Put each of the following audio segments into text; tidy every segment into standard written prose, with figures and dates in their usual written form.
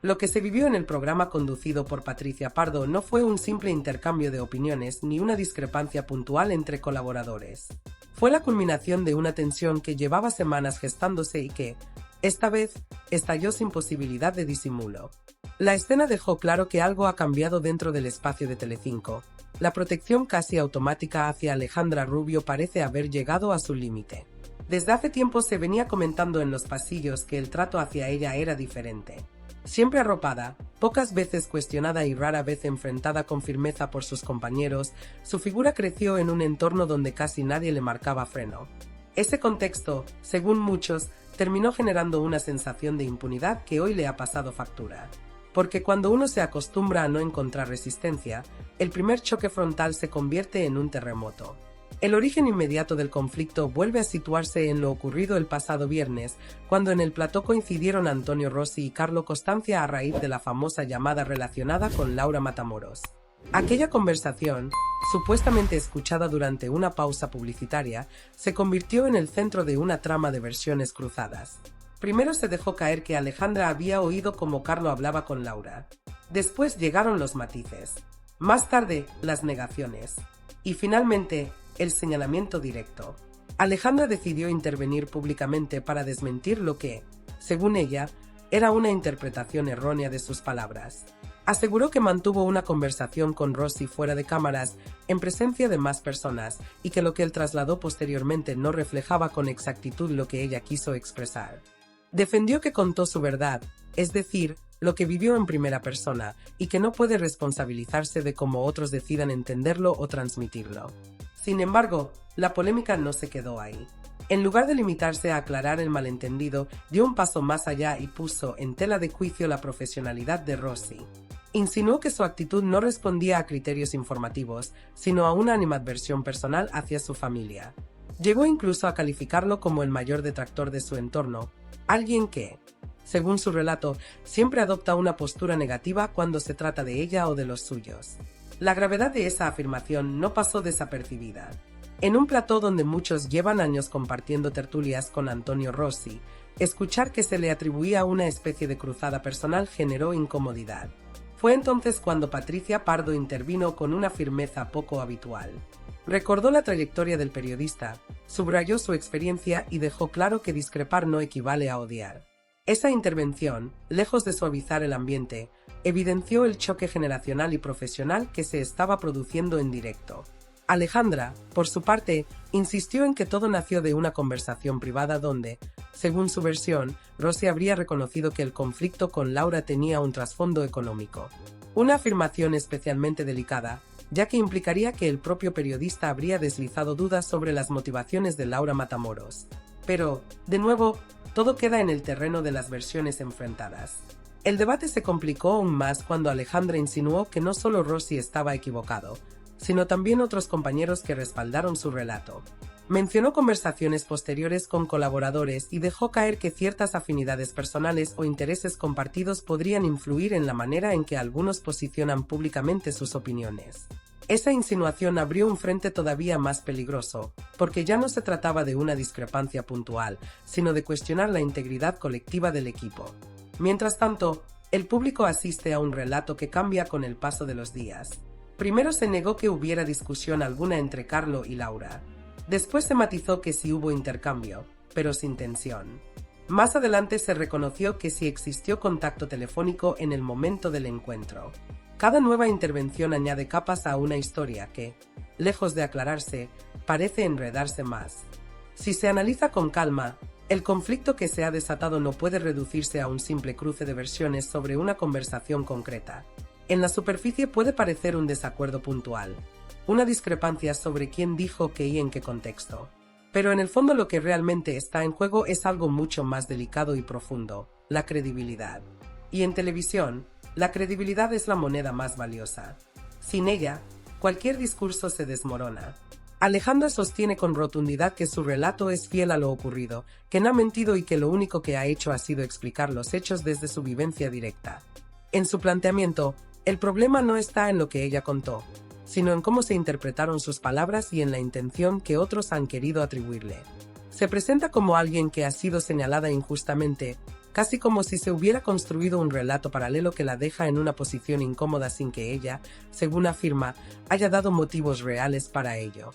Lo que se vivió en el programa conducido por Patricia Pardo no fue un simple intercambio de opiniones ni una discrepancia puntual entre colaboradores. Fue la culminación de una tensión que llevaba semanas gestándose y que, esta vez, estalló sin posibilidad de disimulo. La escena dejó claro que algo ha cambiado dentro del espacio de Telecinco. La protección casi automática hacia Alejandra Rubio parece haber llegado a su límite. Desde hace tiempo se venía comentando en los pasillos que el trato hacia ella era diferente. Siempre arropada, pocas veces cuestionada y rara vez enfrentada con firmeza por sus compañeros, su figura creció en un entorno donde casi nadie le marcaba freno. Ese contexto, según muchos, terminó generando una sensación de impunidad que hoy le ha pasado factura. Porque cuando uno se acostumbra a no encontrar resistencia, el primer choque frontal se convierte en un terremoto. El origen inmediato del conflicto vuelve a situarse en lo ocurrido el pasado viernes, cuando en el plató coincidieron Antonio Rossi y Carlo Costanza a raíz de la famosa llamada relacionada con Laura Matamoros. Aquella conversación, supuestamente escuchada durante una pausa publicitaria, se convirtió en el centro de una trama de versiones cruzadas. Primero se dejó caer que Alejandra había oído cómo Carlo hablaba con Laura. Después llegaron los matices. Más tarde, las negaciones. Y finalmente, el señalamiento directo. Alejandra decidió intervenir públicamente para desmentir lo que, según ella, era una interpretación errónea de sus palabras. Aseguró que mantuvo una conversación con Rossi fuera de cámaras, en presencia de más personas, y que lo que él trasladó posteriormente no reflejaba con exactitud lo que ella quiso expresar. Defendió que contó su verdad, es decir, lo que vivió en primera persona, y que no puede responsabilizarse de cómo otros decidan entenderlo o transmitirlo. Sin embargo, la polémica no se quedó ahí. En lugar de limitarse a aclarar el malentendido, dio un paso más allá y puso en tela de juicio la profesionalidad de Rossi. Insinuó que su actitud no respondía a criterios informativos, sino a una animadversión personal hacia su familia. Llegó incluso a calificarlo como el mayor detractor de su entorno, alguien que, según su relato, siempre adopta una postura negativa cuando se trata de ella o de los suyos. La gravedad de esa afirmación no pasó desapercibida. En un plató donde muchos llevan años compartiendo tertulias con Antonio Rossi, escuchar que se le atribuía una especie de cruzada personal generó incomodidad. Fue entonces cuando Patricia Pardo intervino con una firmeza poco habitual. Recordó la trayectoria del periodista, subrayó su experiencia y dejó claro que discrepar no equivale a odiar. Esa intervención, lejos de suavizar el ambiente, evidenció el choque generacional y profesional que se estaba produciendo en directo. Alejandra, por su parte, insistió en que todo nació de una conversación privada donde, según su versión, Rossi habría reconocido que el conflicto con Laura tenía un trasfondo económico. Una afirmación especialmente delicada, ya que implicaría que el propio periodista habría deslizado dudas sobre las motivaciones de Laura Matamoros. Pero, de nuevo, todo queda en el terreno de las versiones enfrentadas. El debate se complicó aún más cuando Alejandra insinuó que no solo Rossi estaba equivocado, sino también otros compañeros que respaldaron su relato. Mencionó conversaciones posteriores con colaboradores y dejó caer que ciertas afinidades personales o intereses compartidos podrían influir en la manera en que algunos posicionan públicamente sus opiniones. Esa insinuación abrió un frente todavía más peligroso, porque ya no se trataba de una discrepancia puntual, sino de cuestionar la integridad colectiva del equipo. Mientras tanto, el público asiste a un relato que cambia con el paso de los días. Primero se negó que hubiera discusión alguna entre Carlo y Laura. Después se matizó que sí hubo intercambio, pero sin tensión. Más adelante se reconoció que sí existió contacto telefónico en el momento del encuentro. Cada nueva intervención añade capas a una historia que, lejos de aclararse, parece enredarse más. Si se analiza con calma, el conflicto que se ha desatado no puede reducirse a un simple cruce de versiones sobre una conversación concreta. En la superficie puede parecer un desacuerdo puntual, una discrepancia sobre quién dijo qué y en qué contexto. Pero en el fondo lo que realmente está en juego es algo mucho más delicado y profundo, la credibilidad. Y en televisión, la credibilidad es la moneda más valiosa. Sin ella, cualquier discurso se desmorona. Alejandra sostiene con rotundidad que su relato es fiel a lo ocurrido, que no ha mentido y que lo único que ha hecho ha sido explicar los hechos desde su vivencia directa. En su planteamiento, el problema no está en lo que ella contó, sino en cómo se interpretaron sus palabras y en la intención que otros han querido atribuirle. Se presenta como alguien que ha sido señalada injustamente, casi como si se hubiera construido un relato paralelo que la deja en una posición incómoda sin que ella, según afirma, haya dado motivos reales para ello.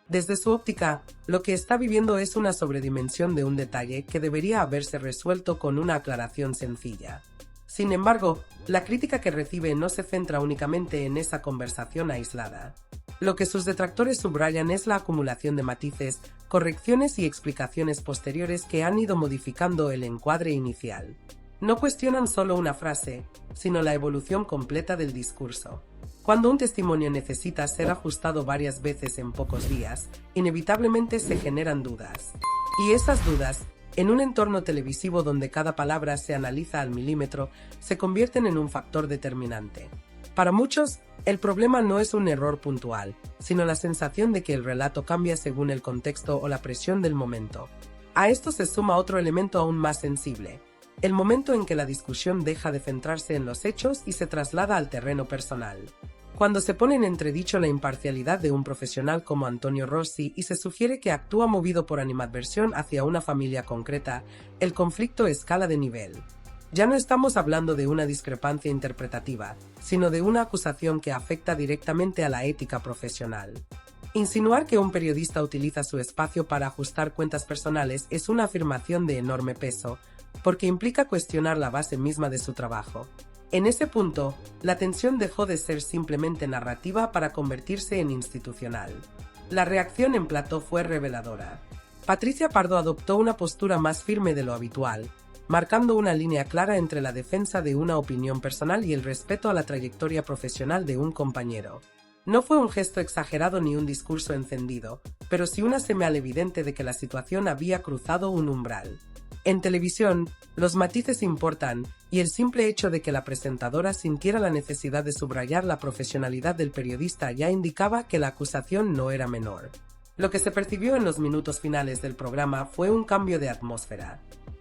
Desde su óptica, lo que está viviendo es una sobredimensión de un detalle que debería haberse resuelto con una aclaración sencilla. Sin embargo, la crítica que recibe no se centra únicamente en esa conversación aislada. Lo que sus detractores subrayan es la acumulación de matices, correcciones y explicaciones posteriores que han ido modificando el encuadre inicial. No cuestionan solo una frase, sino la evolución completa del discurso. Cuando un testimonio necesita ser ajustado varias veces en pocos días, inevitablemente se generan dudas. Y esas dudas, en un entorno televisivo donde cada palabra se analiza al milímetro, se convierten en un factor determinante. Para muchos, el problema no es un error puntual, sino la sensación de que el relato cambia según el contexto o la presión del momento. A esto se suma otro elemento aún más sensible: el momento en que la discusión deja de centrarse en los hechos y se traslada al terreno personal. Cuando se pone en entredicho la imparcialidad de un profesional como Antonio Rossi y se sugiere que actúa movido por animadversión hacia una familia concreta, el conflicto escala de nivel. Ya no estamos hablando de una discrepancia interpretativa, sino de una acusación que afecta directamente a la ética profesional. Insinuar que un periodista utiliza su espacio para ajustar cuentas personales es una afirmación de enorme peso, porque implica cuestionar la base misma de su trabajo. En ese punto, la tensión dejó de ser simplemente narrativa para convertirse en institucional. La reacción en plató fue reveladora. Patricia Pardo adoptó una postura más firme de lo habitual, marcando una línea clara entre la defensa de una opinión personal y el respeto a la trayectoria profesional de un compañero. No fue un gesto exagerado ni un discurso encendido, pero sí una señal evidente de que la situación había cruzado un umbral. En televisión, los matices importan, y el simple hecho de que la presentadora sintiera la necesidad de subrayar la profesionalidad del periodista ya indicaba que la acusación no era menor. Lo que se percibió en los minutos finales del programa fue un cambio de atmósfera.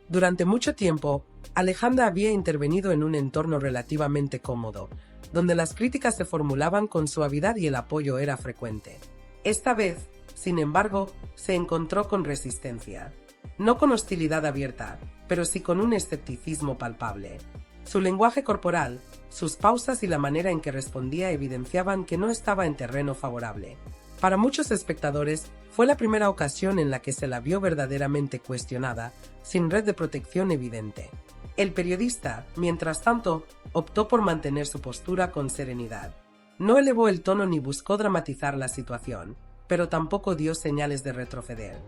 Durante mucho tiempo, Alejandra había intervenido en un entorno relativamente cómodo, donde las críticas se formulaban con suavidad y el apoyo era frecuente. Esta vez, sin embargo, se encontró con resistencia. No con hostilidad abierta, pero sí con un escepticismo palpable. Su lenguaje corporal, sus pausas y la manera en que respondía evidenciaban que no estaba en terreno favorable. Para muchos espectadores, fue la primera ocasión en la que se la vio verdaderamente cuestionada, sin red de protección evidente. El periodista, mientras tanto, optó por mantener su postura con serenidad. No elevó el tono ni buscó dramatizar la situación, pero tampoco dio señales de retroceder.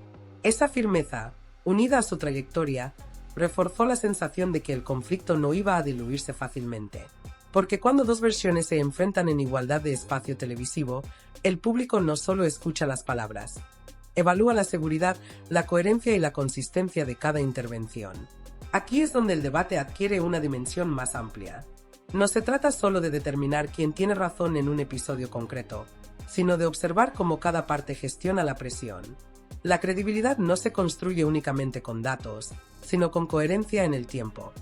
Esa firmeza, unida a su trayectoria, reforzó la sensación de que el conflicto no iba a diluirse fácilmente. Porque cuando dos versiones se enfrentan en igualdad de espacio televisivo, el público no solo escucha las palabras, evalúa la seguridad, la coherencia y la consistencia de cada intervención. Aquí es donde el debate adquiere una dimensión más amplia. No se trata solo de determinar quién tiene razón en un episodio concreto, sino de observar cómo cada parte gestiona la presión. La credibilidad no se construye únicamente con datos, sino con coherencia en el tiempo.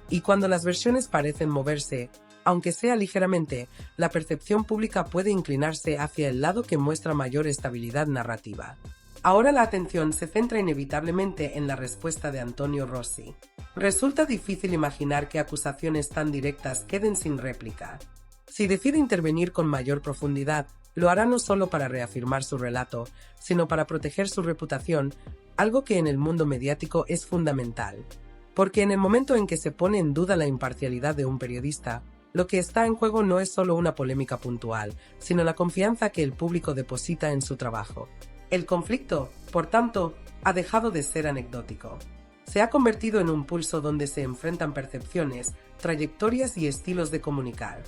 Y cuando las versiones parecen moverse, aunque sea ligeramente, la percepción pública puede inclinarse hacia el lado que muestra mayor estabilidad narrativa. Ahora la atención se centra inevitablemente en la respuesta de Antonio Rossi. Resulta difícil imaginar que acusaciones tan directas queden sin réplica. Si decide intervenir con mayor profundidad, lo hará no solo para reafirmar su relato, sino para proteger su reputación, algo que en el mundo mediático es fundamental. Porque en el momento en que se pone en duda la imparcialidad de un periodista, lo que está en juego no es solo una polémica puntual, sino la confianza que el público deposita en su trabajo. El conflicto, por tanto, ha dejado de ser anecdótico. Se ha convertido en un pulso donde se enfrentan percepciones, trayectorias y estilos de comunicar.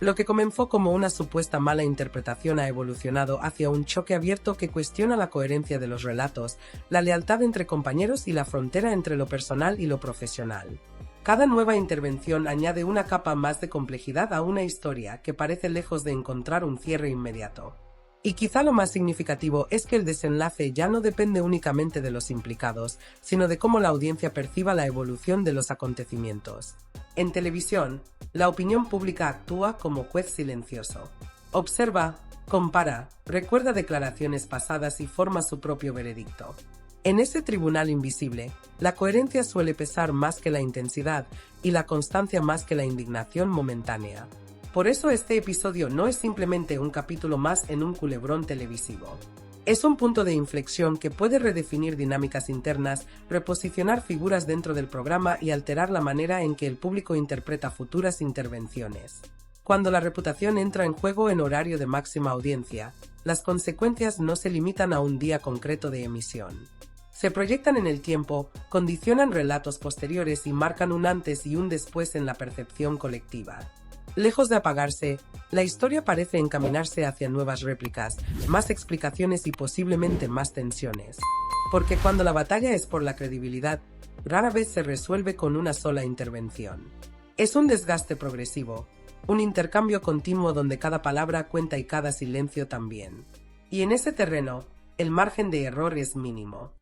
Lo que comenzó como una supuesta mala interpretación ha evolucionado hacia un choque abierto que cuestiona la coherencia de los relatos, la lealtad entre compañeros y la frontera entre lo personal y lo profesional. Cada nueva intervención añade una capa más de complejidad a una historia que parece lejos de encontrar un cierre inmediato. Y quizá lo más significativo es que el desenlace ya no depende únicamente de los implicados, sino de cómo la audiencia perciba la evolución de los acontecimientos. En televisión, la opinión pública actúa como juez silencioso. Observa, compara, recuerda declaraciones pasadas y forma su propio veredicto. En ese tribunal invisible, la coherencia suele pesar más que la intensidad y la constancia más que la indignación momentánea. Por eso este episodio no es simplemente un capítulo más en un culebrón televisivo. Es un punto de inflexión que puede redefinir dinámicas internas, reposicionar figuras dentro del programa y alterar la manera en que el público interpreta futuras intervenciones. Cuando la reputación entra en juego en horario de máxima audiencia, las consecuencias no se limitan a un día concreto de emisión. Se proyectan en el tiempo, condicionan relatos posteriores y marcan un antes y un después en la percepción colectiva. Lejos de apagarse, la historia parece encaminarse hacia nuevas réplicas, más explicaciones y posiblemente más tensiones. Porque cuando la batalla es por la credibilidad, rara vez se resuelve con una sola intervención. Es un desgaste progresivo, un intercambio continuo donde cada palabra cuenta y cada silencio también. Y en ese terreno, el margen de error es mínimo.